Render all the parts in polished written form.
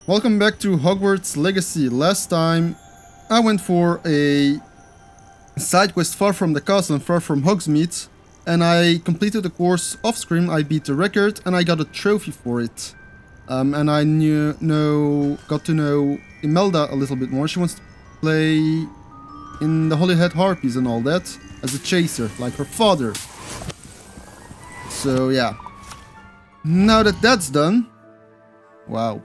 Welcome back to Hogwarts Legacy. Last time I went for a side quest far from the castle and far from Hogsmeade, and I completed the course off screen. I beat the record and I got a trophy for it. And I got to know Imelda a little bit more. She wants to play in the Holyhead Harpies and all that as a chaser, like her father. So yeah. Now that that's done, wow.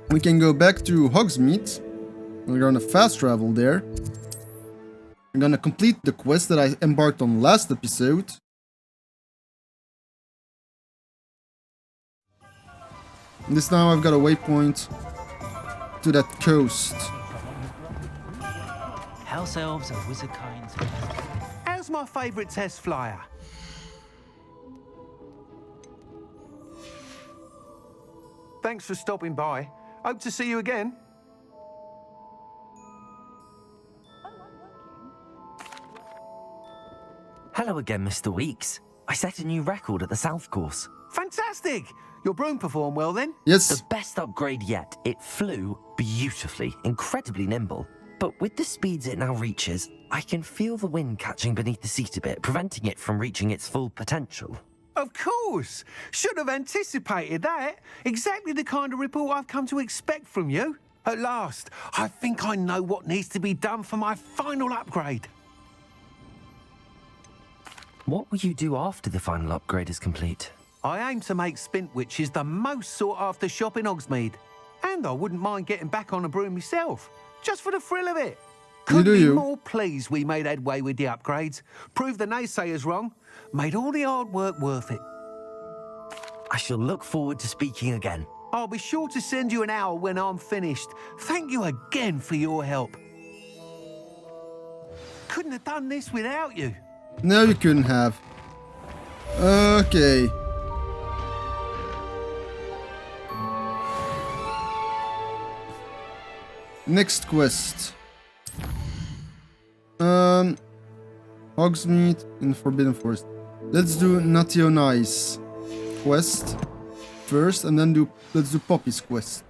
We can go back to Hogsmeade. We're gonna fast travel there. We're gonna complete the quest that I embarked on last episode. And this time I've got a waypoint to that coast. House elves and wizard kinds. How's my favourite test flyer? Thanks for stopping by. Hope to see you again. Hello again, Mr. Weeks. I set a new record at the South Course. Fantastic! Your broom performed well then? Yes. The best upgrade yet. It flew beautifully, incredibly nimble. But with the speeds it now reaches, I can feel the wind catching beneath the seat a bit, preventing it from reaching its full potential. Of course! Should have anticipated that. Exactly the kind of report I've come to expect from you. At last, I think I know what needs to be done for my final upgrade. What will you do after the final upgrade is complete? I aim to make Spintwitches the most sought-after shop in Hogsmeade. And I wouldn't mind getting back on a broom myself, just for the thrill of it. Couldn't be more pleased we made headway with the upgrades. Proved the naysayers wrong. Made all the hard work worth it. I shall look forward to speaking again. I'll be sure to send you an owl when I'm finished. Thank you again for your help. Couldn't have done this without you. No, you couldn't have. Okay. Next quest. Hogsmeade in Forbidden Forest. Let's do Natio Nice quest first, and then let's do Poppy's quest.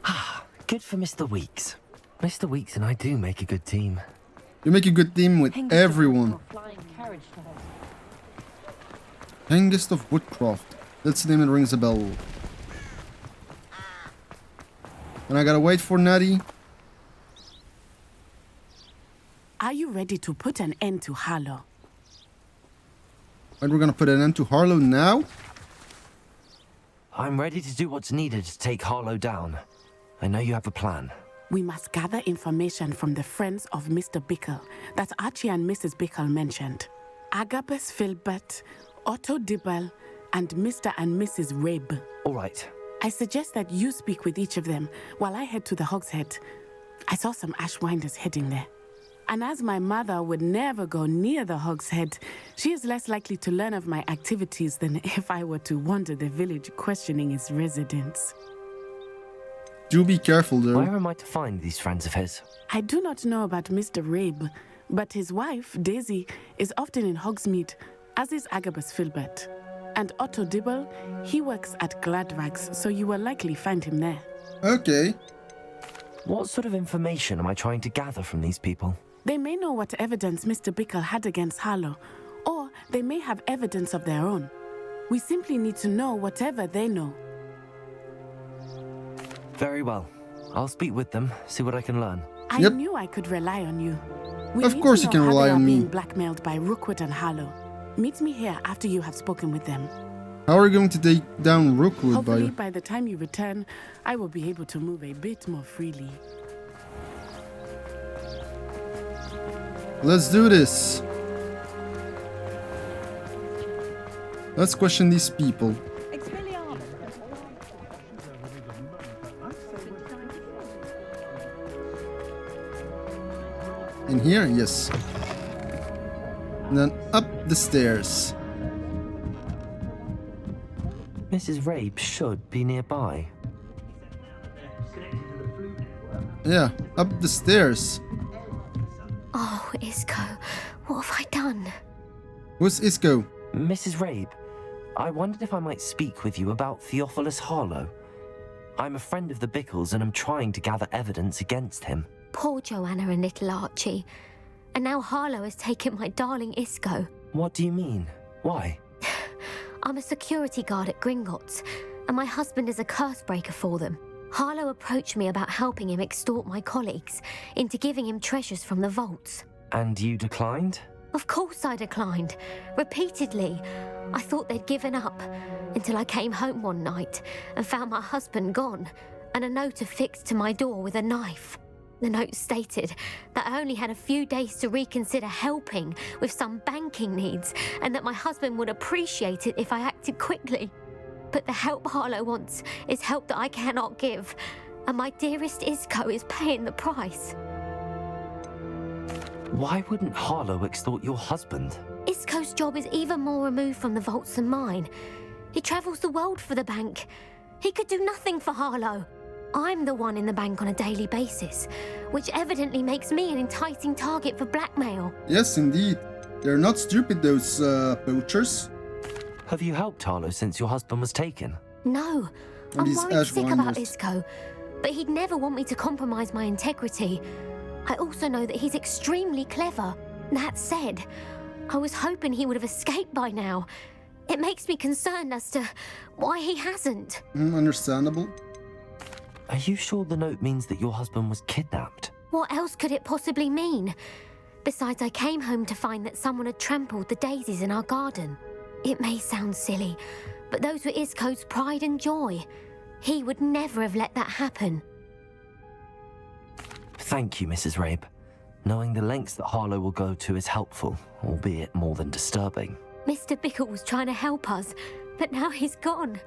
Ah, good for Mr. Weeks. Mr. Weeks and I do make a good team. You make a good team with everyone. Hengist of Woodcroft. That's the name that rings a bell. And I gotta wait for Natty. Are you ready to put an end to Harlow? And we're gonna put an end to Harlow now? I'm ready to do what's needed to take Harlow down. I know you have a plan. We must gather information from the friends of Mr. Bickle that Archie and Mrs. Bickle mentioned. Agabus Filbert, Otto Dibble, and Mr. and Mrs. Rabe. All right. I suggest that you speak with each of them while I head to the Hogshead. I saw some Ashwinders heading there. And as my mother would never go near the Hogshead, she is less likely to learn of my activities than if I were to wander the village questioning its residents. Do be careful though. Where am I to find these friends of his? I do not know about Mr. Rabe, but his wife, Daisy, is often in Hogsmeade, as is Agabus Filbert. And Otto Dibble, he works at Gladrags, so you will likely find him there. Okay. What sort of information am I trying to gather from these people? They may know what evidence Mr. Bickle had against Harlow, or they may have evidence of their own. We simply need to know whatever they know. Very well. I'll speak with them, see what I can learn. I knew I could rely on you. Of course you can rely on me. Being blackmailed by Rookwood and Harlow. Meet me here after you have spoken with them. How are we going to take down Rookwood? Hopefully by the time you return, I will be able to move a bit more freely. Let's do this. Let's question these people. In here? Yes. And then up the stairs. Mrs. Rabe should be nearby. Yeah, up the stairs. Oh, Isco, what have I done? Who's Isco? Mrs. Rabe, I wondered if I might speak with you about Theophilus Harlow. I'm a friend of the Bickles and I'm trying to gather evidence against him. Poor Joanna and little Archie. And now Harlow has taken my darling Isco. What do you mean? Why? I'm a security guard at Gringotts, and my husband is a curse breaker for them. Harlow approached me about helping him extort my colleagues into giving him treasures from the vaults. And you declined? Of course I declined. Repeatedly. I thought they'd given up, until I came home one night and found my husband gone, and a note affixed to my door with a knife. The note stated that I only had a few days to reconsider helping with some banking needs, and that my husband would appreciate it if I acted quickly. But the help Harlow wants is help that I cannot give, and my dearest Isco is paying the price. Why wouldn't Harlow extort your husband? Isco's job is even more removed from the vaults than mine. He travels the world for the bank. He could do nothing for Harlow. I'm the one in the bank on a daily basis, which evidently makes me an enticing target for blackmail. Yes, indeed. They're not stupid, those poachers. Have you helped Harlow since your husband was taken? No, And I'm these worried sick about Ashwinders. Isco, but he'd never want me to compromise my integrity. I also know that he's extremely clever. That said, I was hoping he would have escaped by now. It makes me concerned as to why he hasn't. Understandable. Are you sure the note means that your husband was kidnapped? What else could it possibly mean? Besides, I came home to find that someone had trampled the daisies in our garden. It may sound silly, but those were Isco's pride and joy. He would never have let that happen. Thank you, Mrs. Rabe. Knowing the lengths that Harlow will go to is helpful, albeit more than disturbing. Mr. Bickle was trying to help us, but now he's gone.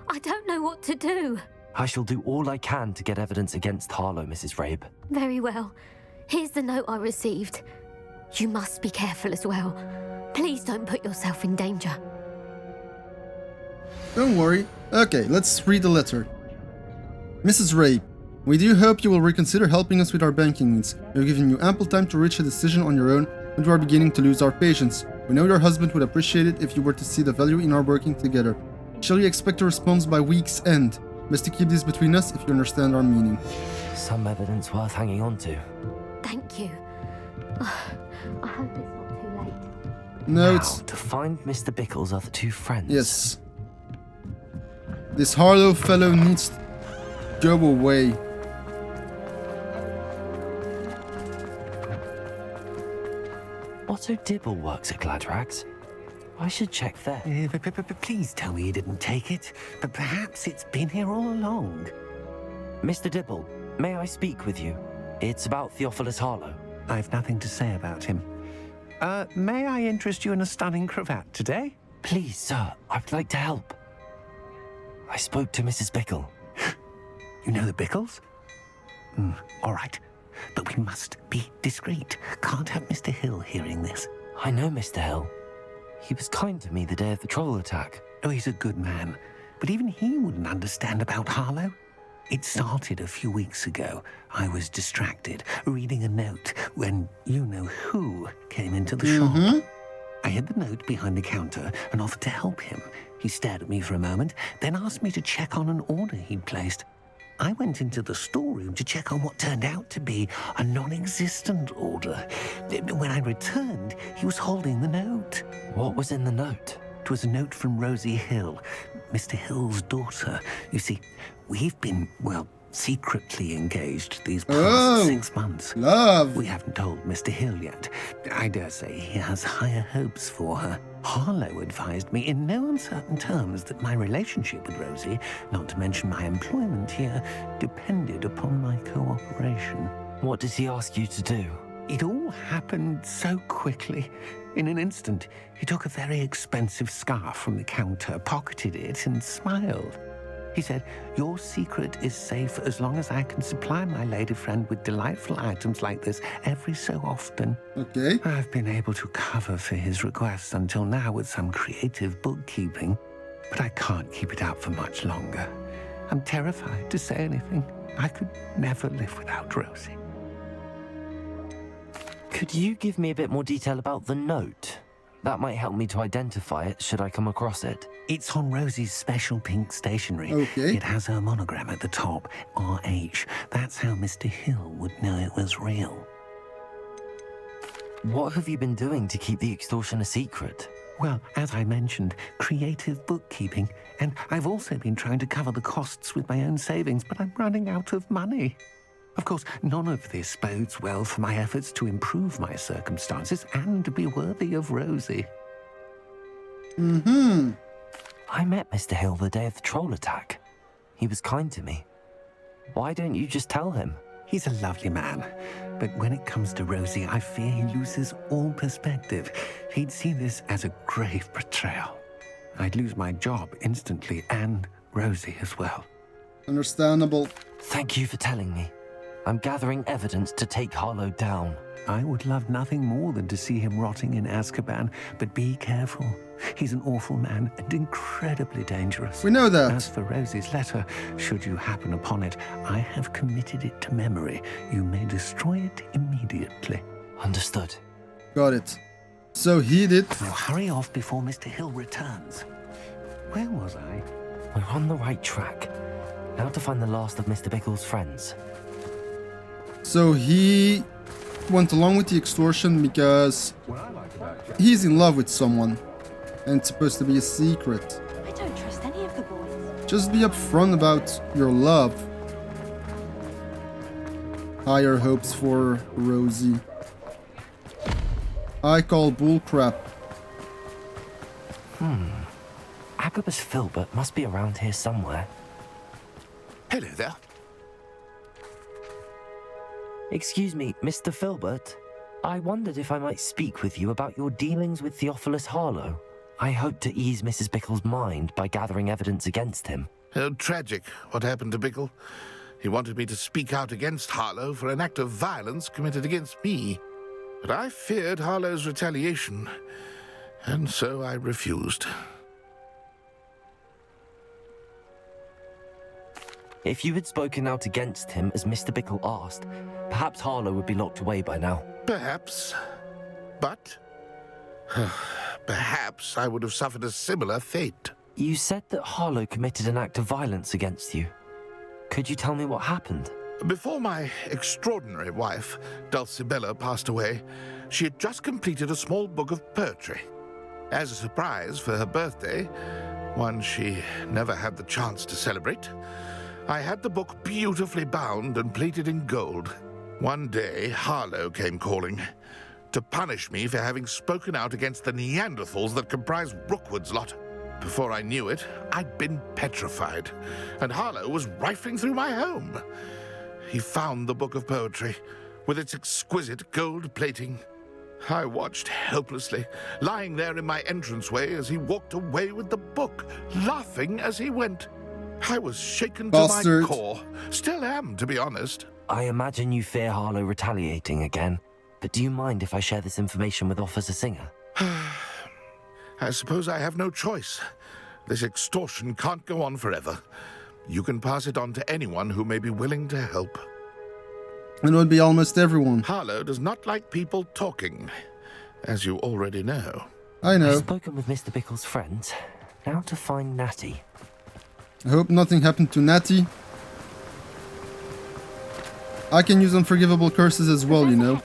I don't know what to do. I shall do all I can to get evidence against Harlow, Mrs. Rabe. Very well. Here's the note I received. You must be careful as well. Please don't put yourself in danger. Don't worry. Okay, let's read the letter. Mrs. Rabe, we do hope you will reconsider helping us with our banking needs. We have given you ample time to reach a decision on your own, and we are beginning to lose our patience. We know your husband would appreciate it if you were to see the value in our working together. Shall you expect a response by week's end? Best to keep this between us if you understand our meaning. Some evidence worth hanging on to. Thank you. I hope it's not too late. No, Now, it's... to find Mr. Bickle's other two friends. Yes. This Harlow fellow needs to go away. Otto Dibble works at Gladrags. I should check there. Please tell me you didn't take it. But perhaps it's been here all along. Mr. Dibble, may I speak with you? It's about Theophilus Harlow. I've nothing to say about him. May I interest you in a stunning cravat today? Please, sir, I would like to help. I spoke to Mrs. Bickle. You know the Bickles? All right. But we must be discreet. Can't have Mr. Hill hearing this. I know Mr. Hill. He was kind to me the day of the troll attack. Oh, he's a good man. But even he wouldn't understand about Harlow. It started a few weeks ago. I was distracted, reading a note, when you-know-who came into the shop. I hid the note behind the counter and offered to help him. He stared at me for a moment, then asked me to check on an order he'd placed. I went into the storeroom to check on what turned out to be a non-existent order. When I returned, he was holding the note. What was in the note? It was a note from Rosie Hill, Mr. Hill's daughter. You see, we've been, secretly engaged these past 6 months. Love. We haven't told Mr. Hill yet. I dare say he has higher hopes for her. Harlow advised me in no uncertain terms that my relationship with Rosie, not to mention my employment here, depended upon my cooperation. What does he ask you to do? It all happened so quickly. In an instant, he took a very expensive scarf from the counter, pocketed it, and smiled. He said, "Your secret is safe as long as I can supply my lady friend with delightful items like this every so often." Okay. I've been able to cover for his requests until now with some creative bookkeeping, but I can't keep it out for much longer. I'm terrified to say anything. I could never live without Rosie. Could you give me a bit more detail about the note? That might help me to identify it should I come across it. It's on Rosie's special pink stationery. Okay. It has her monogram at the top, RH. That's how Mr. Hill would know it was real. What have you been doing to keep the extortion a secret? Well, as I mentioned, creative bookkeeping. And I've also been trying to cover the costs with my own savings, but I'm running out of money. Of course, none of this bodes well for my efforts to improve my circumstances and be worthy of Rosie. Mm-hmm. I met Mr. Hill the day of the troll attack. He was kind to me. Why don't you just tell him? He's a lovely man, but when it comes to Rosie, I fear he loses all perspective. He'd see this as a grave betrayal. I'd lose my job instantly, and Rosie as well. Understandable. Thank you for telling me. I'm gathering evidence to take Harlow down. I would love nothing more than to see him rotting in Azkaban, but be careful. He's an awful man and incredibly dangerous. We know that. As for Rosie's letter, should you happen upon it, I have committed it to memory. You may destroy it immediately. Understood. Got it. So he did. Now hurry off before Mr. Hill returns. Where was I? We're on the right track. Now to find the last of Mr. Bickle's friends. So he went along with the extortion because he's in love with someone. And it's supposed to be a secret. I don't trust any of the boys. Just be upfront about your love. Higher hopes for Rosie. I call bullcrap. Agabus Filbert must be around here somewhere. Hello there. Excuse me, Mr. Filbert. I wondered if I might speak with you about your dealings with Theophilus Harlow. I hope to ease Mrs. Bickle's mind by gathering evidence against him. Oh, tragic what happened to Bickle. He wanted me to speak out against Harlow for an act of violence committed against me. But I feared Harlow's retaliation, and so I refused. If you had spoken out against him as Mr. Bickle asked, perhaps Harlow would be locked away by now. Perhaps. But perhaps I would have suffered a similar fate. You said that Harlow committed an act of violence against you. Could you tell me what happened? Before my extraordinary wife, Dulcibella, passed away, she had just completed a small book of poetry. As a surprise for her birthday, one she never had the chance to celebrate, I had the book beautifully bound and plated in gold. One day, Harlow came calling to punish me for having spoken out against the Neanderthals that comprise Rookwood's lot. Before I knew it, I'd been petrified, and Harlow was rifling through my home. He found the book of poetry, with its exquisite gold plating. I watched helplessly, lying there in my entranceway as he walked away with the book, laughing as he went. I was shaken to Bastard. my core. Still am, to be honest. I imagine you fear Harlow retaliating again, but do you mind if I share this information with Officer Singer? I suppose I have no choice. This extortion can't go on forever. You can pass it on to anyone who may be willing to help. It would be almost everyone. Harlow does not like people talking, as you already know. I I've know. spoken with Mr. Bickle's friends. Now to find Natty. I hope nothing happened to Natty. I can use unforgivable curses as well, you know.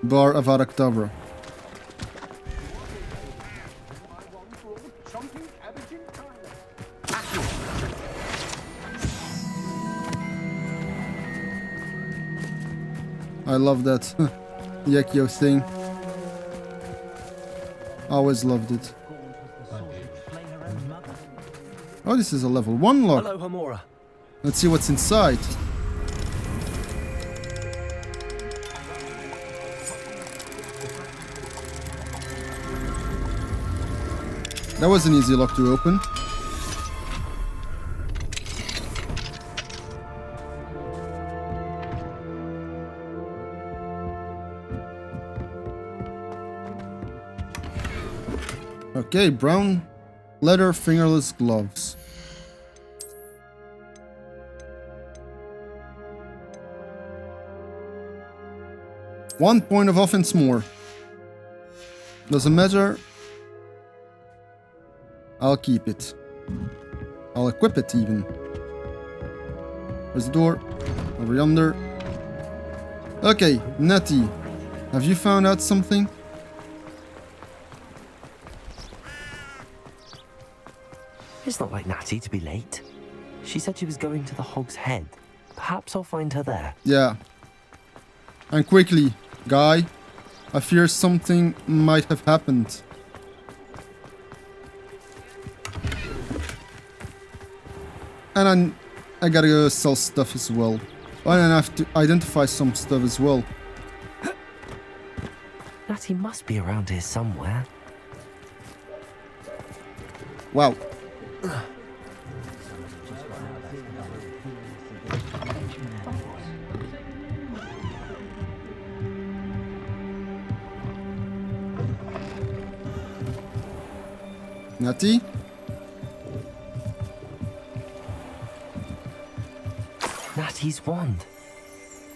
Bar Avada Kedavra. I love that Yakio thing. Always loved it. Oh, this is a level 1 lock. Hello, Hamora. Let's see what's inside. That was an easy lock to open. Okay, brown leather fingerless gloves. One point of offense more. Doesn't matter. I'll keep it. I'll equip it even. Where's the door? Over yonder. Okay, Natty. Have you found out something? It's not like Natty to be late. She said she was going to the Hog's Head. Perhaps I'll find her there. Yeah. And quickly, guy. I fear something might have happened. And I gotta go sell stuff as well. Oh, and I have to identify some stuff as well. Natty must be around here somewhere. Wow. Natty? Natty's wand.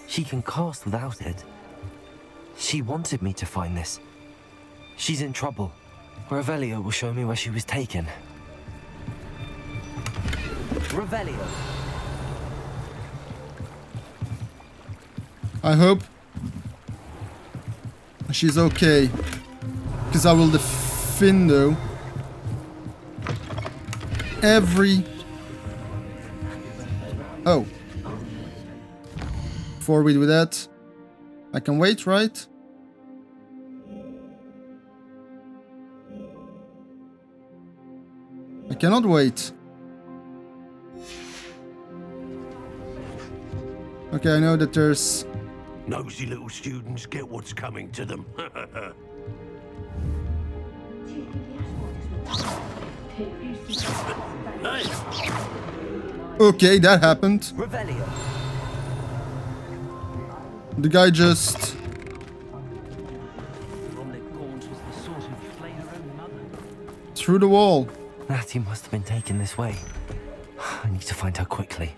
She can cast without it. She wanted me to find this. She's in trouble. Revelio will show me where she was taken. Revelio. I hope she's okay. Because I will defend though. Every... Oh. Before we do that, I can wait, right? I cannot wait. Okay, I know that there's... Nosy little students get what's coming to them. Okay, that happened. Revelio. The guy just... through the wall. Natty must have been taken this way. I need to find her quickly.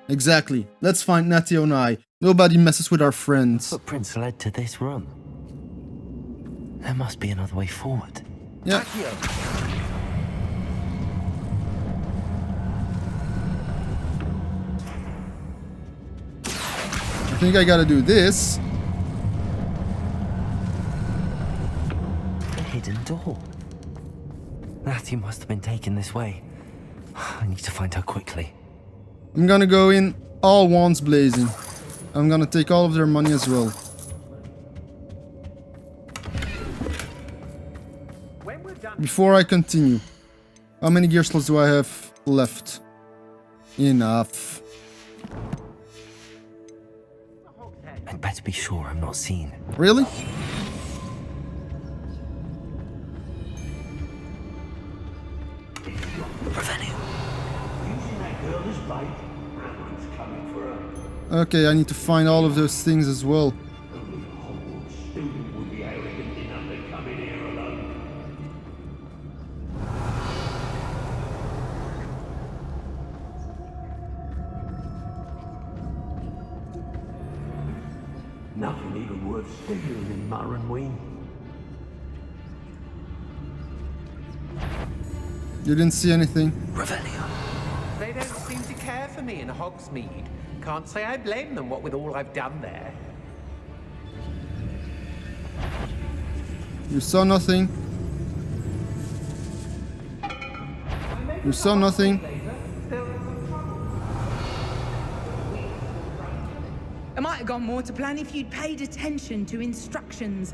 Exactly. Let's find Natty and I. Nobody messes with our friends. Footprints led to this room. There must be another way forward. Yeah. I think I gotta do this. A hidden door. Natty must have been taken this way. I need to find her quickly. I'm gonna go in all wands blazing. I'm gonna take all of their money as well. Before I continue, how many gear slots do I have left? Enough. I'd better be sure I'm not seen. Really? Revelio. Okay, I need to find all of those things as well. Nothing even worth stealing in Murrenween. You didn't see anything? Revelio. They don't seem to care for me in Hogsmeade. Can't say I blame them, what with all I've done there. You saw nothing. You saw nothing. It might have gone more to plan if you'd paid attention to instructions.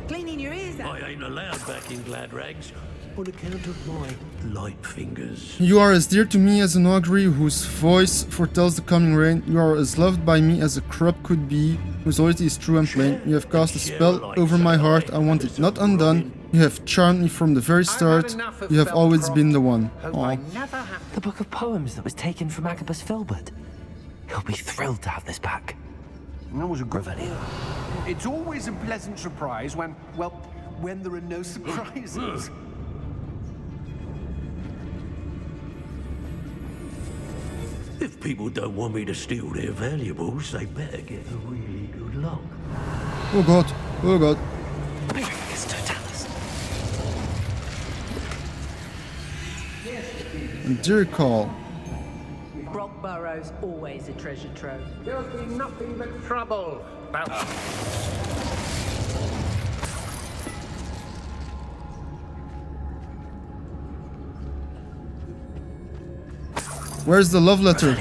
Cleaning your ears out. I ain't allowed back in Glad Rags on account of my light fingers. You are as dear to me as an augury whose voice foretells the coming rain. You are as loved by me as a crop could be, whose loyalty is true and plain. You have cast a spell over my heart. I want it not undone. You have charmed me from the very start. You have always been the one. Aww. The book of poems that was taken from Agabus Filbert. He'll be thrilled to have this back. That was a good Revelio. It's always a pleasant surprise when, well, when there are no surprises. If people don't want me to steal their valuables, they better get a really good look. Oh god. Oh god. It's Totalis. Dear call. Brockborough's always a treasure trove. There'll be nothing but trouble. Where's the love letter?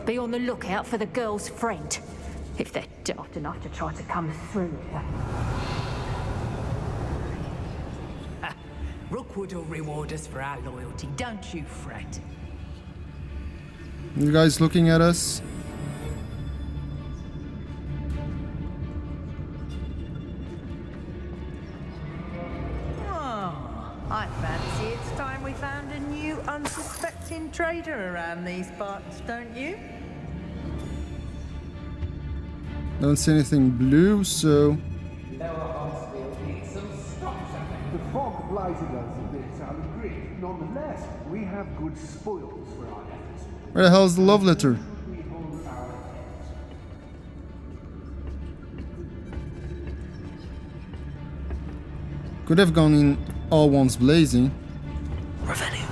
Be on the lookout for the girl's friend, if they're daft enough to try to come through here. Rookwood will reward us for our loyalty, don't you fret. You guys looking at us? I fancy it's time we found a new unsuspecting trader around these parts, don't you? Don't see anything blue, so... The fog blighted us a bit, I'll agree. Nonetheless, we have good spoils for our efforts. Where the hell's the love letter? We hold our heads. Could have gone in all ones blazing. Revelio.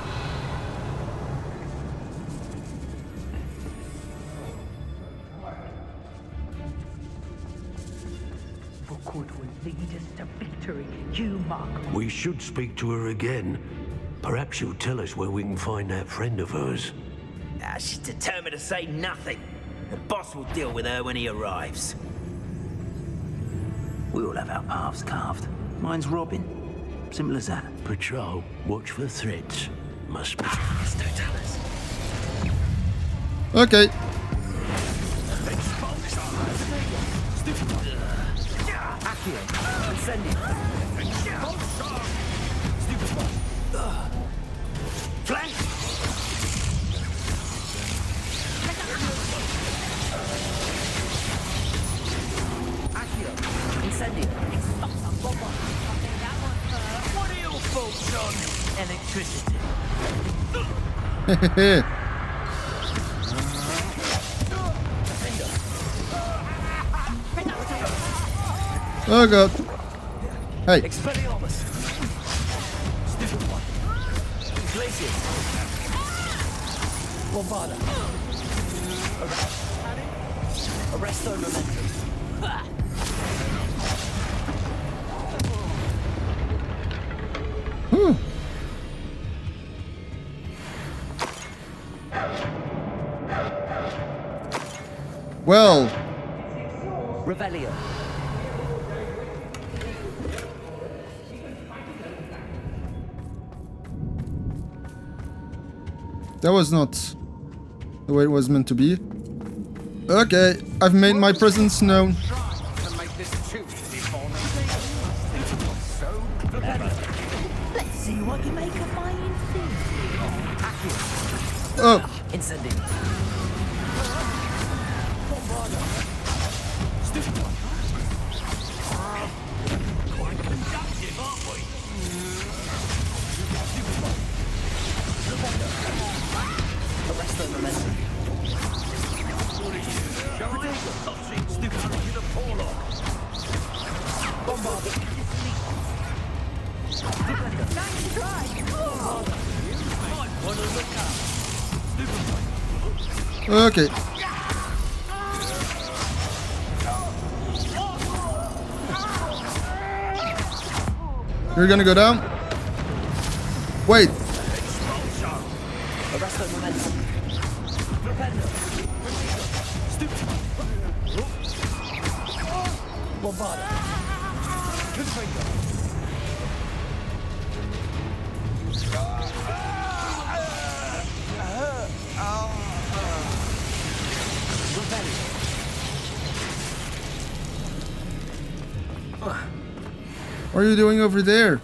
Rookwood will lead us to victory. You mark my We should speak to her again. Perhaps she'll tell us where we can find that friend of hers. She's determined to say nothing. The boss will deal with her when he arrives. We all have our paths carved. Mine's Robin. Simple as that. Patrol, watch for threats. Must be. Yes, don't tell us. Okay. Flank! What are your thoughts on electricity? Oh god. Hey. Expelliarmus! Stupid one. Glacius! Bombarda! Arresto momentum. Whew. Well, Revelio. that was not the way it was meant to be. Okay, I've made my presence known. Let's see what you make of my infinity. Oh, Incendium. Quite conductive, aren't we? Arresto momentum. Stupid. Bombarda. okay. You're gonna go down? Wait. Arresto momentum. Propender. Stupid. Bombarda. Confringo. What are you doing over there?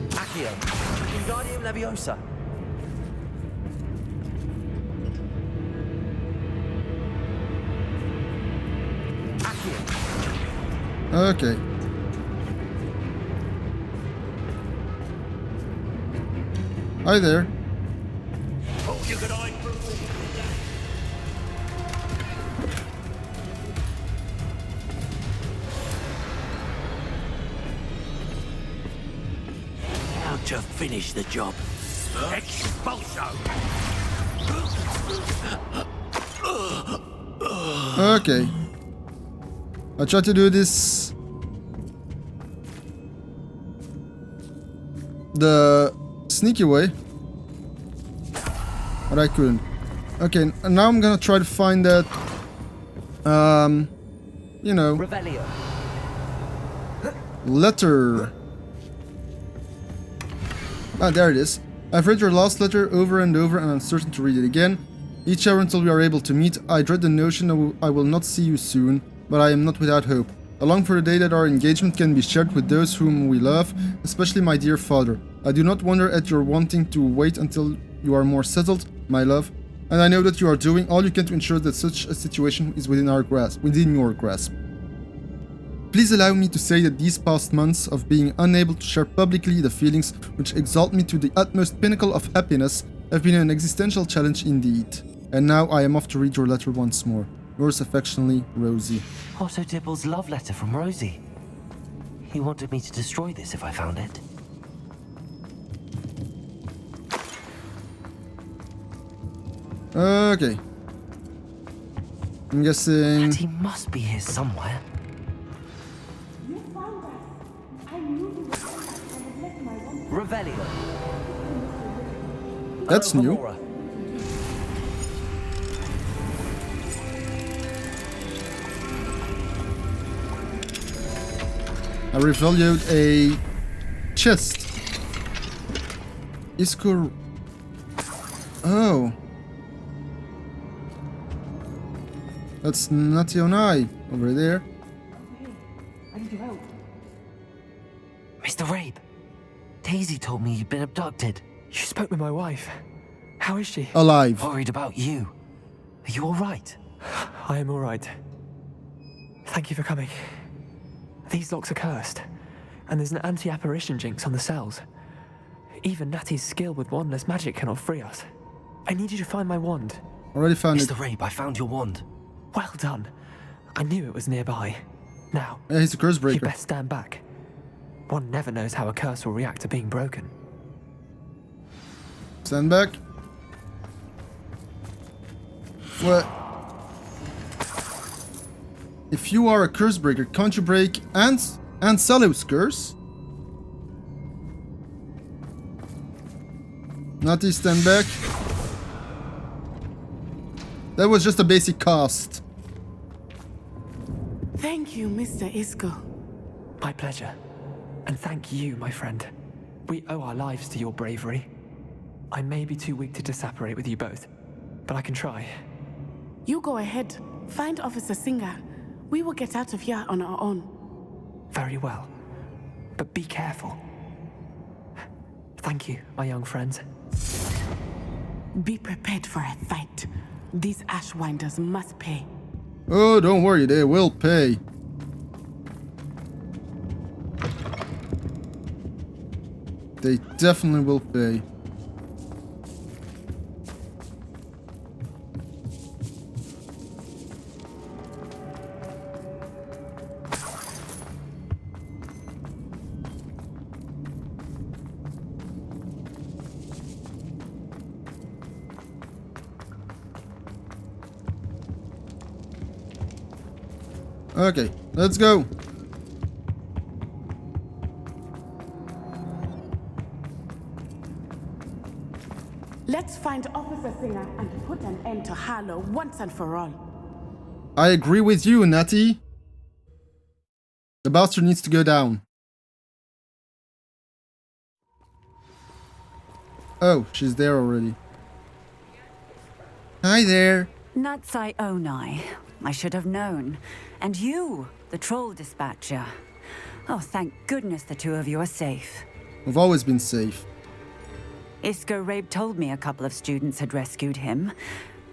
Accio. Wingardium Leviosa. Accio. Okay. Hi there. Oh, you could hide from to finish the job. Expulso! Okay. I tried to do this the sneaky way, but I couldn't. Okay, and now I'm gonna try to find that, you know, Revelio. letter. Ah, there it is. I've read your last letter over and over and I'm certain to read it again. Each hour until we are able to meet, I dread the notion that I will not see you soon, but I am not without hope. I long for the day that our engagement can be shared with those whom we love, especially my dear father. I do not wonder at your wanting to wait until you are more settled, my love, and I know that you are doing all you can to ensure that such a situation is within your grasp. Please allow me to say that these past months of being unable to share publicly the feelings which exalt me to the utmost pinnacle of happiness have been an existential challenge indeed. And now I am off to read your letter once more. Yours affectionately, Rosie. Otto Dibble's love letter from Rosie. He wanted me to destroy this if I found it. Okay. I'm guessing... He must be here somewhere. Revelio. That's new. Aurora. I revalued a chest. Iskur. Oh. That's Nationai over there. I need your help. Mr. Rabe, Daisy told me you'd been abducted. You spoke with my wife. How is she? Alive. Worried about you. Are you alright? I am alright. Thank you for coming. These locks are cursed, and there's an anti-apparition jinx on the cells. Even Natty's skill with wandless magic cannot free us. I need you to find my wand. Already found it. Mr. Rabe, I found your wand. Well done. I knew it was nearby. Now, Yeah, he's a curse you breaker. best stand back. One never knows how a curse will react to being broken. Stand back. What? If you are a curse breaker, can't you break Ansello's curse? Natty, stand back. That was just a basic cast. Thank you, Mr. Isco. My pleasure. And thank you, my friend. We owe our lives to your bravery. I may be too weak to disapparate with you both, but I can try. You go ahead. Find Officer Singer. We will get out of here on our own. Very well. But be careful. Thank you, my young friends. Be prepared for a fight. These Ashwinders must pay. Oh, don't worry, they will pay. They definitely will pay. Okay, let's go. Let's find Officer Singer and put an end to Harlow once and for all. I agree with you, Natty. The bastard needs to go down. Oh, she's there already. Hi there. Natsai Onai. I should have known. And you, the troll dispatcher. Oh, thank goodness the two of you are safe. We've always been safe. Isco Rabe told me a couple of students had rescued him.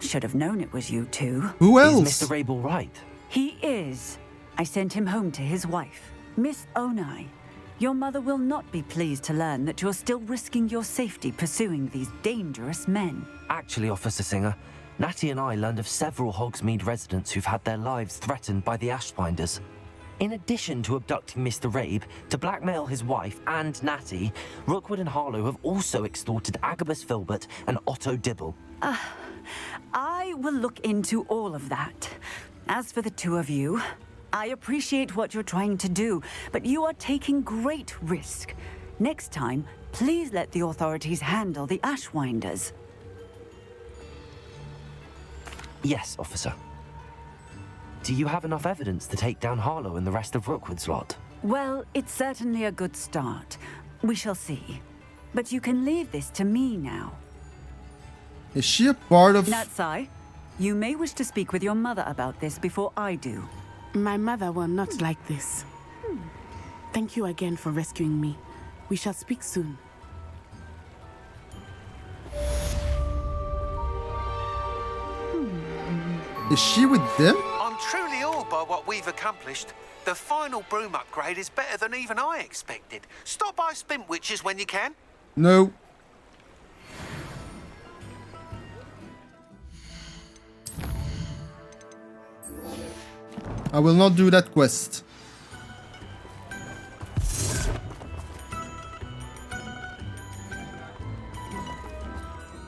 Should have known it was you two. Who else? Is Mr. Rabe all right? He is. I sent him home to his wife. Miss Onai, your mother will not be pleased to learn that you're still risking your safety pursuing these dangerous men. Actually, Officer Singer, Natty and I learned of several Hogsmeade residents who've had their lives threatened by the Ashbinders. In addition to abducting Mr. Rabe to blackmail his wife and Natty, Rookwood and Harlow have also extorted Agabus Filbert and Otto Dibble. I will look into all of that. As for the two of you, I appreciate what you're trying to do, but you are taking great risk. Next time, please let the authorities handle the Ashwinders. Yes, officer. Do you have enough evidence to take down Harlow and the rest of Rookwood's lot? Well, it's certainly a good start. We shall see. But you can leave this to me now. Is she a part of... Natsai, you may wish to speak with your mother about this before I do. My mother will not like this. Thank you again for rescuing me. We shall speak soon. Is she with them? I'm truly awed by what we've accomplished. The final broom upgrade is better than even I expected. Stop by Spintwitches when you can. No. I will not do that quest.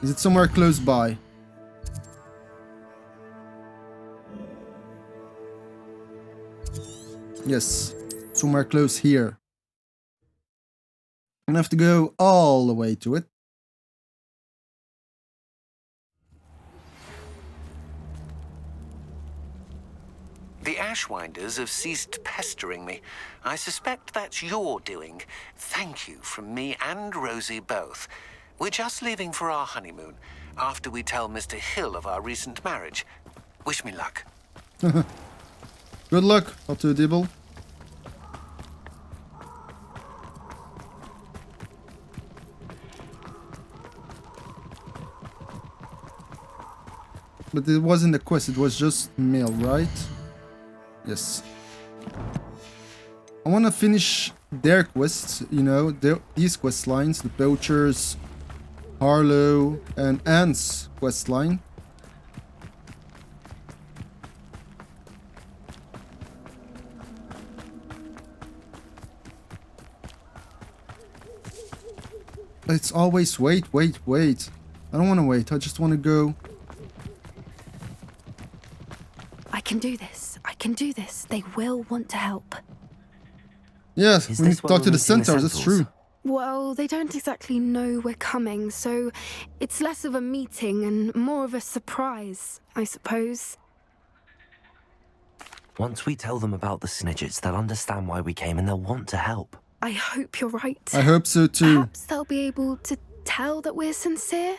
Is it somewhere close by? Yes, somewhere close here. I'm gonna have to go all the way to it. The Ashwinders have ceased pestering me. I suspect that's your doing. Thank you from me and Rosie both. We're just leaving for our honeymoon after we tell Mr. Hill of our recent marriage. Wish me luck. Good luck, Otto Dibble. But it wasn't a quest, it was just mail, right? Yes. I want to finish their quests, you know, these quest lines, the Poachers, Harlow, and Anne's quest line. But it's always wait. I don't want to wait, I just want to go. I can do this. I can do this. They will want to help. Yes, we need to talk to the centaurs, that's true. Well, they don't exactly know we're coming, so it's less of a meeting and more of a surprise, I suppose. Once we tell them about the Snidgets, they'll understand why we came and they'll want to help. I hope you're right. I hope so too. Perhaps they'll be able to tell that we're sincere.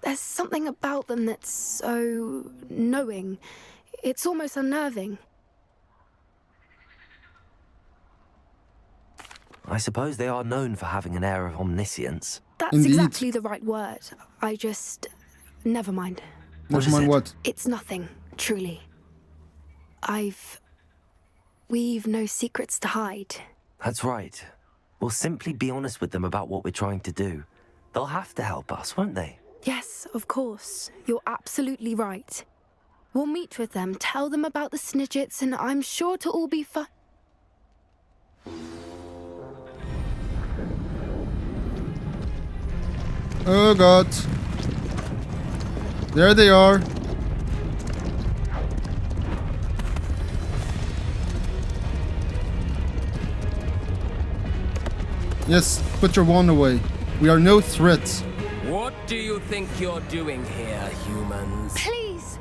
There's something about them that's so knowing. It's almost unnerving. I suppose they are known for having an air of omniscience. That's Indeed. exactly the right word. I just... Never mind. Never mind what? It's nothing, truly. We've no secrets to hide. That's right. We'll simply be honest with them about what we're trying to do. They'll have to help us, won't they? Yes, of course. You're absolutely right. We'll meet with them, tell them about the Snidgets, and I'm sure to all be fine. Oh god. There they are. Yes, put your wand away. We are no threat. What do you think you're doing here, humans? Please!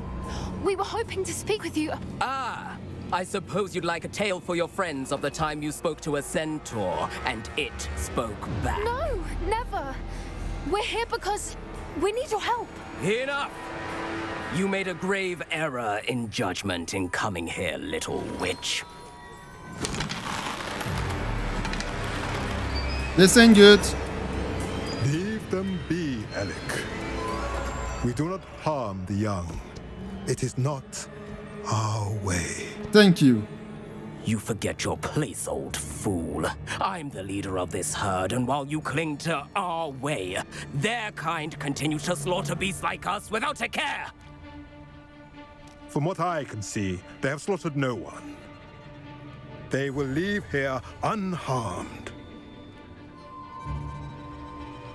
We were hoping to speak with you. Ah! I suppose you'd like a tale for your friends of the time you spoke to a centaur, and it spoke back. No, never. We're here because we need your help. Enough! You made a grave error in judgment in coming here, little witch. This ain't good. Leave them be, Alec. We do not harm the young. It is not our way. Thank you. You forget your place, old fool. I'm the leader of this herd, and while you cling to our way, their kind continue to slaughter beasts like us without a care. From what I can see, they have slaughtered no one. They will leave here unharmed.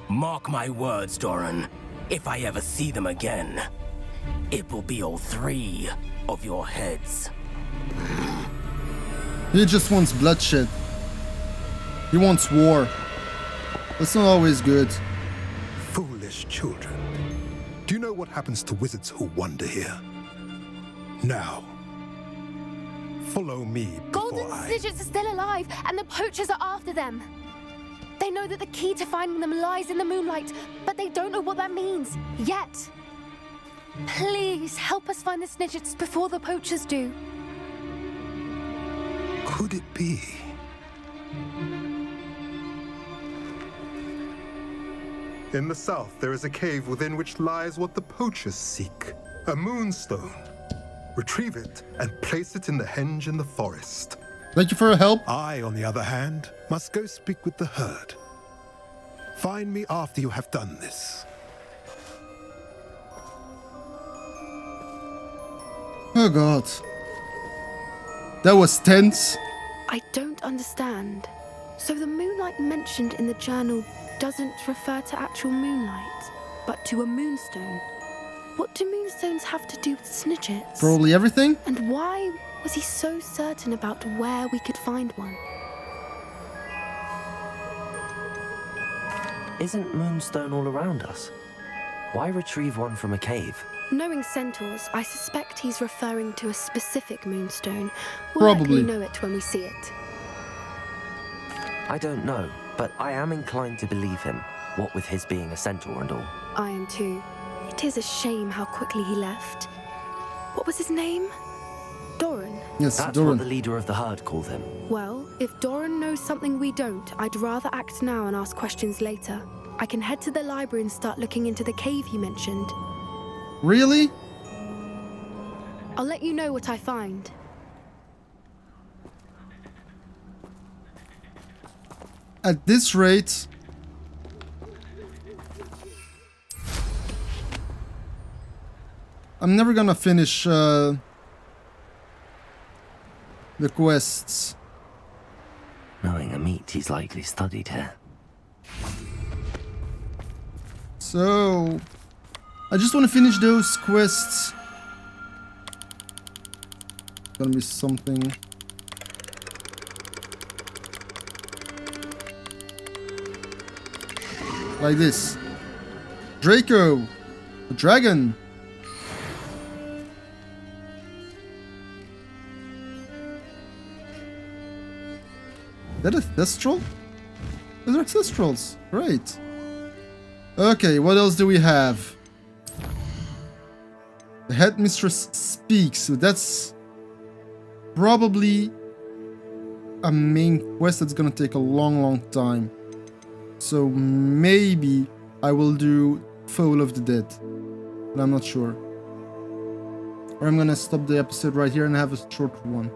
Mark my words, Doran. If I ever see them again, it will be all 3 of your heads. He just wants bloodshed. He wants war. That's not always good. Foolish children. Do you know what happens to wizards who wander here? Now, follow me Golden before I... Snidgets are still alive, and the poachers are after them. They know that the key to finding them lies in the moonlight, but they don't know what that means, yet. Please, help us find the Snidgets before the poachers do. Could it be? In the south, there is a cave within which lies what the poachers seek. A moonstone. Retrieve it and place it in the henge in the forest. Thank you for your help. I, on the other hand, must go speak with the herd. Find me after you have done this. Oh god. That was tense. I don't understand. So the moonlight mentioned in the journal doesn't refer to actual moonlight, but to a moonstone. What do moonstones have to do with Snidgets? Probably everything. And why was he so certain about where we could find one? Isn't Moonstone all around us? Why retrieve one from a cave? Knowing centaurs, I suspect he's referring to a specific moonstone. We'll Probably likely know it when we see it. I don't know, but I am inclined to believe him, what with his being a centaur and all. I am too. It is a shame how quickly he left. What was his name? Doran? Yes, That's Doran. what the leader of the herd called him. Well, if Doran knows something we don't, I'd rather act now and ask questions later. I can head to the library and start looking into the cave he mentioned. Really? I'll let you know what I find. At this rate... I'm never gonna finish the quests. Knowing Amit, he's likely studied here. So... I just want to finish those quests. Gonna be something... like this. Draco! A dragon! Is that a Thestral? Those are Thestrals. Great. Okay, what else do we have? The headmistress speaks, so that's probably a main quest that's gonna take a long time. So maybe I will do Foal of the Dead, but I'm not sure. Or I'm gonna stop the episode right here and have a short one.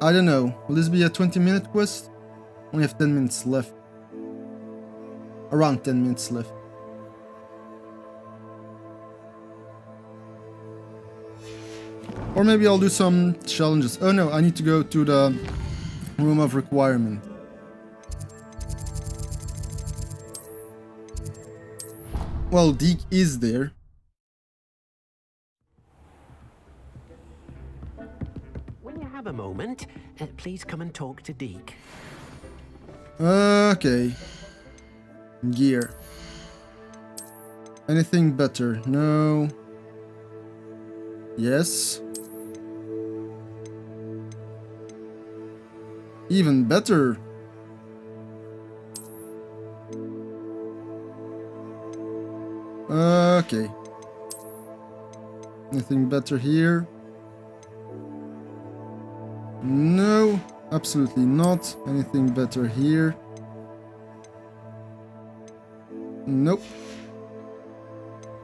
I don't know. Will this be a 20-minute quest? Only have 10 minutes left. Around 10 minutes left. Or maybe I'll do some challenges. Oh no, I need to go to the room of requirement. Well, Deke is there. When you have a moment, please come and talk to Deke. Okay. Gear. Anything better? No. Yes. Even better. Okay. Anything better here? No, absolutely not. Anything better here? Nope.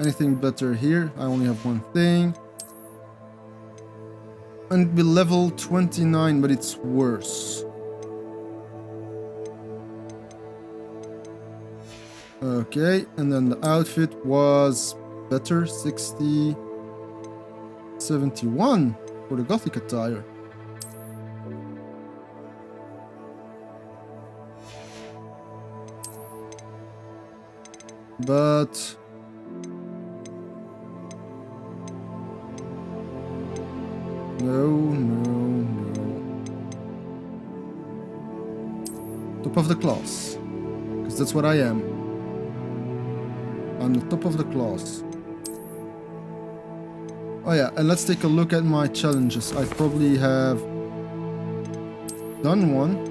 Anything better here? I only have one thing. And be level 29, but it's worse. Okay, and then the outfit was better, 60. 71 for the Gothic attire. But no. Top of the class. Because that's what I am. I'm the top of the class. Oh yeah, and let's take a look at my challenges. I probably have done one.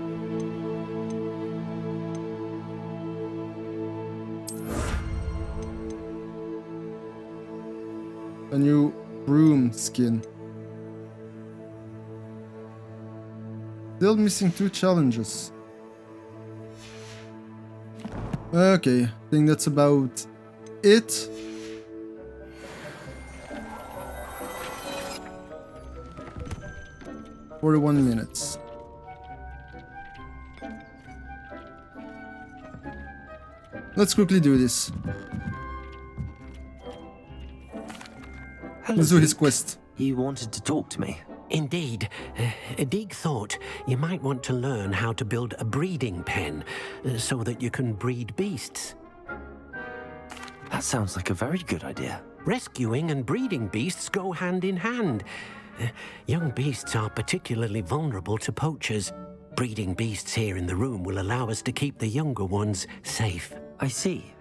A new broom skin. Still missing 2 challenges. Okay, I think that's about it. "41 minutes. Let's quickly do this. Let's do his quest. You wanted to talk to me? Indeed. Deek thought you might want to learn how to build a breeding pen so that you can breed beasts. That sounds like a very good idea. Rescuing and breeding beasts go hand in hand. Young beasts are particularly vulnerable to poachers. Breeding beasts here in the room will allow us to keep the younger ones safe. I see.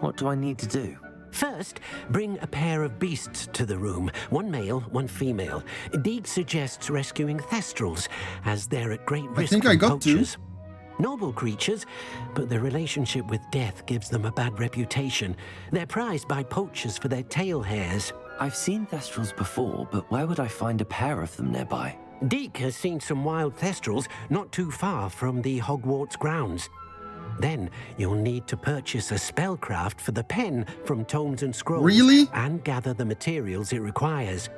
What do I need to do? First, bring a pair of beasts to the room. 1 male, 1 female. Deek suggests rescuing thestrals, as they're at great risk from poachers. Noble creatures, but their relationship with death gives them a bad reputation. They're prized by poachers for their tail hairs. I've seen thestrals before, but where would I find a pair of them nearby? Deek has seen some wild thestrals not too far from the Hogwarts grounds. Then you'll need to purchase a spellcraft for the pen from Tomes and Scrolls. Really? And gather the materials it requires.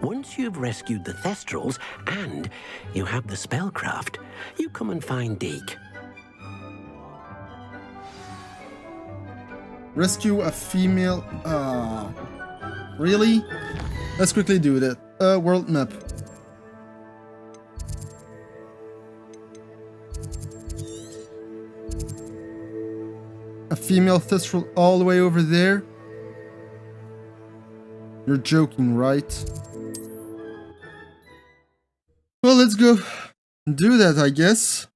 Once you've rescued the thestrals and you have the spellcraft, you come and find Deek. Rescue a female. Really? Let's quickly do that. World map. A female thestral all the way over there? You're joking, right? Well, let's go do that, I guess.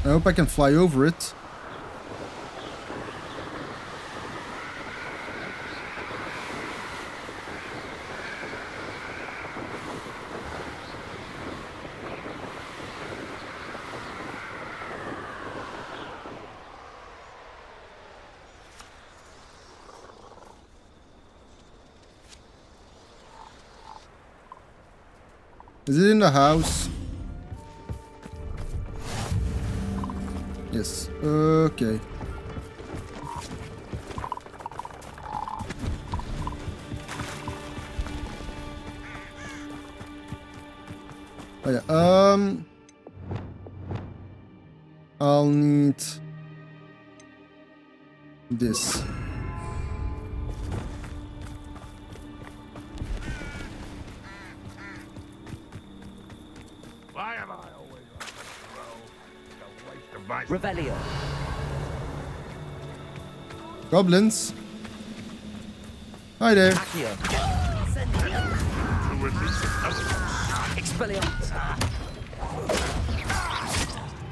I hope I can fly over it. Is it in the house? Yes. Okay. Oh yeah. I'll need this. Why am I always on the road? It's a waste of my... Revelio. Goblins. Hi there. Expelliarmus.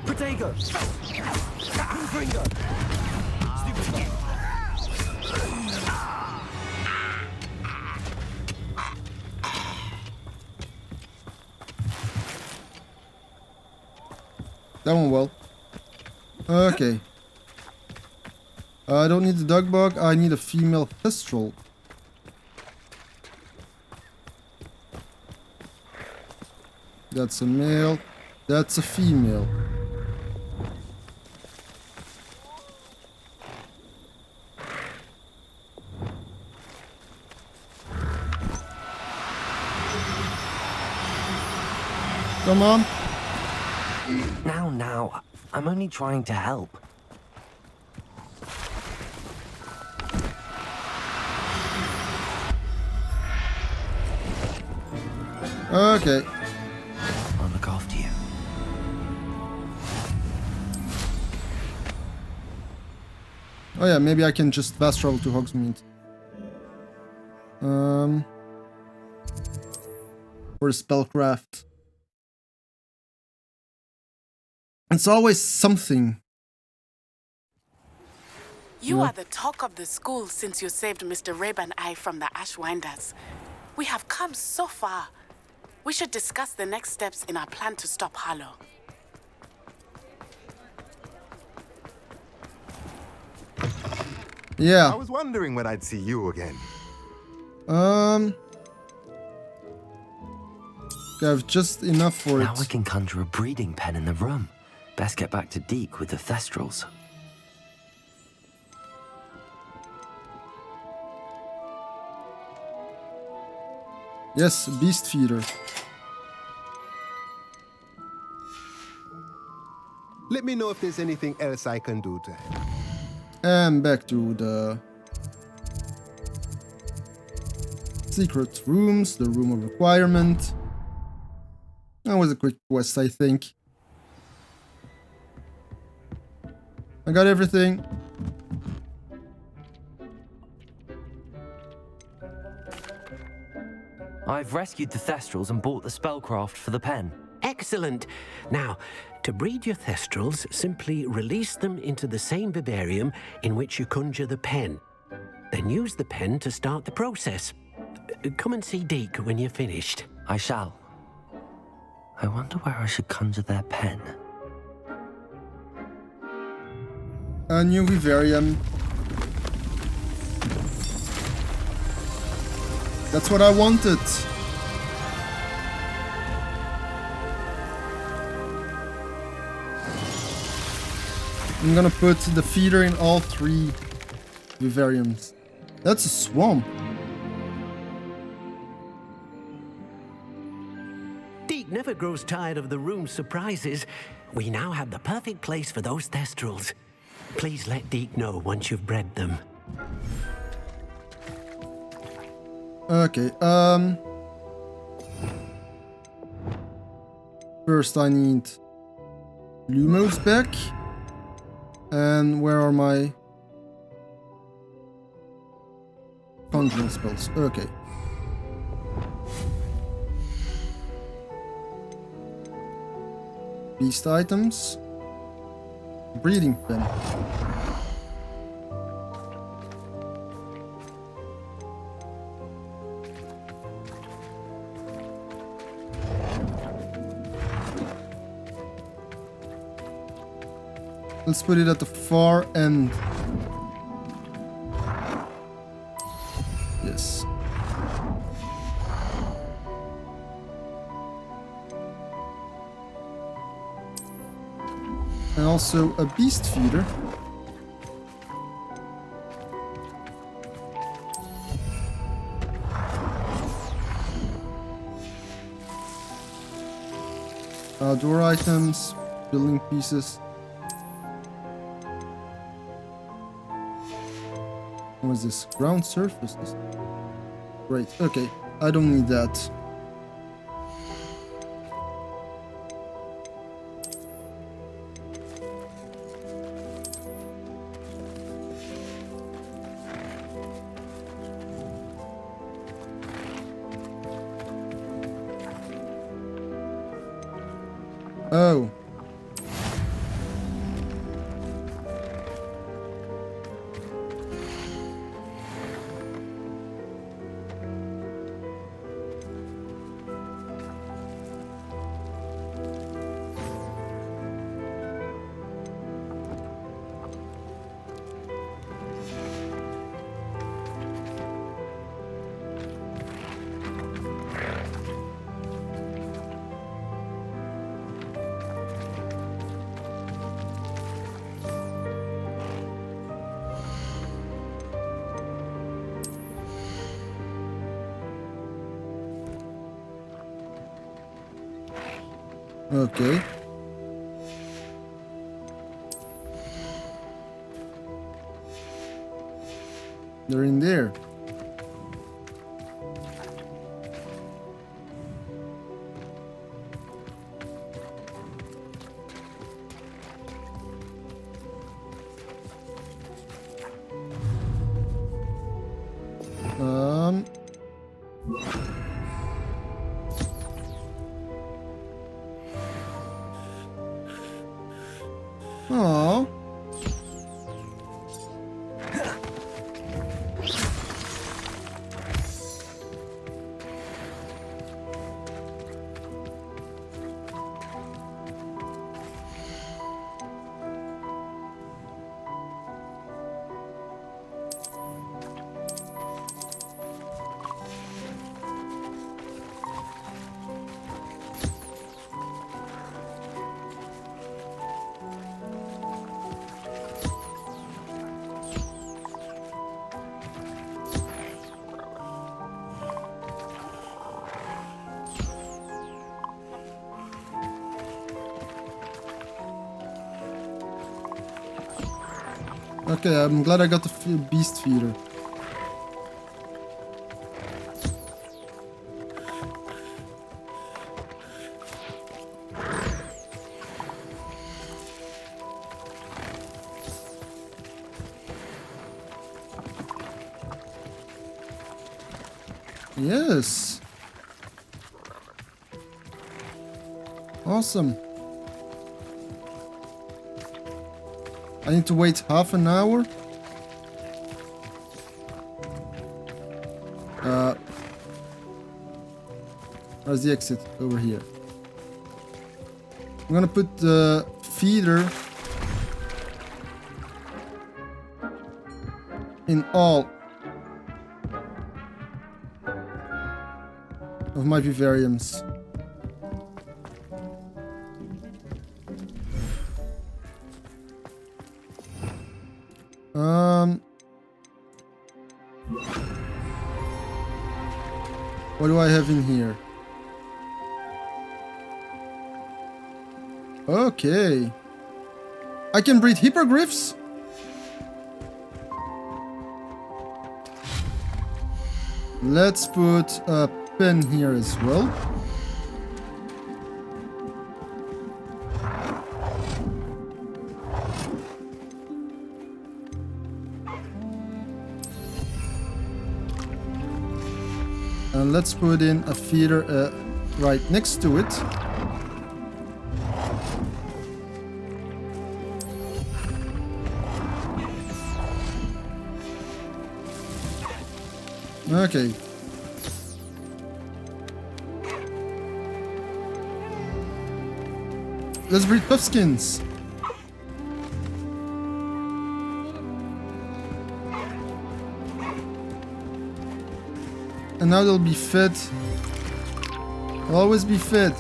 Protego. Confringo. That one well. Okay. I don't need the dog bug. I need a female thestral. That's a male. That's a female. Come on. Now. I'm only trying to help. Okay. I'll look after you. Oh yeah, maybe I can just fast travel to Hogsmeade. For spellcraft. It's always something. You are the talk of the school since you saved Mr. Rabe and I from the Ashwinders. We have come so far. We should discuss the next steps in our plan to stop Harlow. Yeah. I was wondering when I'd see you again. I have just enough for now it. Now I can conjure a breeding pen in the room. Best get back to Deke with the Thestrals. Yes, beast feeder. Let me know if there's anything else I can do to help. And back to the secret rooms, the room of requirement. That was a quick quest, I think. I got everything. I've rescued the Thestrals and bought the spellcraft for the pen. Excellent. Now, to breed your Thestrals, simply release them into the same vivarium in which you conjure the pen. Then use the pen to start the process. Come and see Deke when you're finished. I shall. I wonder where I should conjure their pen. A new vivarium. That's what I wanted. I'm gonna put the feeder in all 3 vivariums. That's a swamp. Deke never grows tired of the room's surprises. We now have the perfect place for those Thestrals. Please let Deke know once you've bred them. Okay, first I need Lumos back. And where are my conjuring spells? Okay. Beast items. Breeding pen. Let's put it at the far end. Yes. And also a beast feeder. Door items, building pieces. What is this? Ground surfaces. Great. Okay. I don't need that. Oh. Okay. They're in there. Oh. Okay, I'm glad I got the beast feeder. Yes. Awesome. I need to wait half an hour. Where's the exit? Over here. I'm gonna put the feeder in all of my vivariums. What do I have in here? Okay. I can breed hippogriffs? Let's put a pen here as well. And let's put in a feeder right next to it. Okay. Let's breed puffskins. And now they'll be fed. They'll always be fed.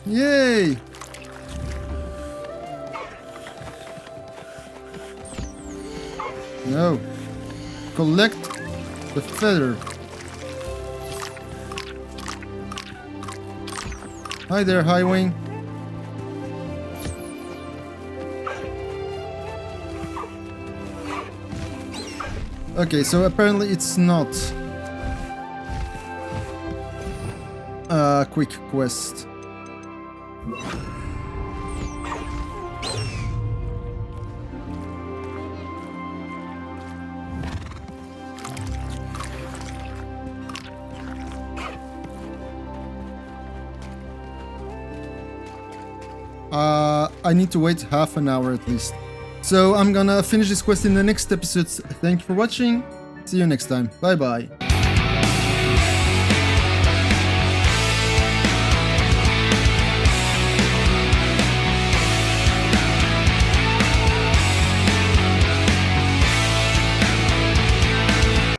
Yay! No. Collect the feather. Hi there, Highwing. Okay, so apparently it's not a quick quest. I need to wait half an hour at least. So I'm gonna finish this quest in the next episode. Thank you for watching. See you next time. Bye bye.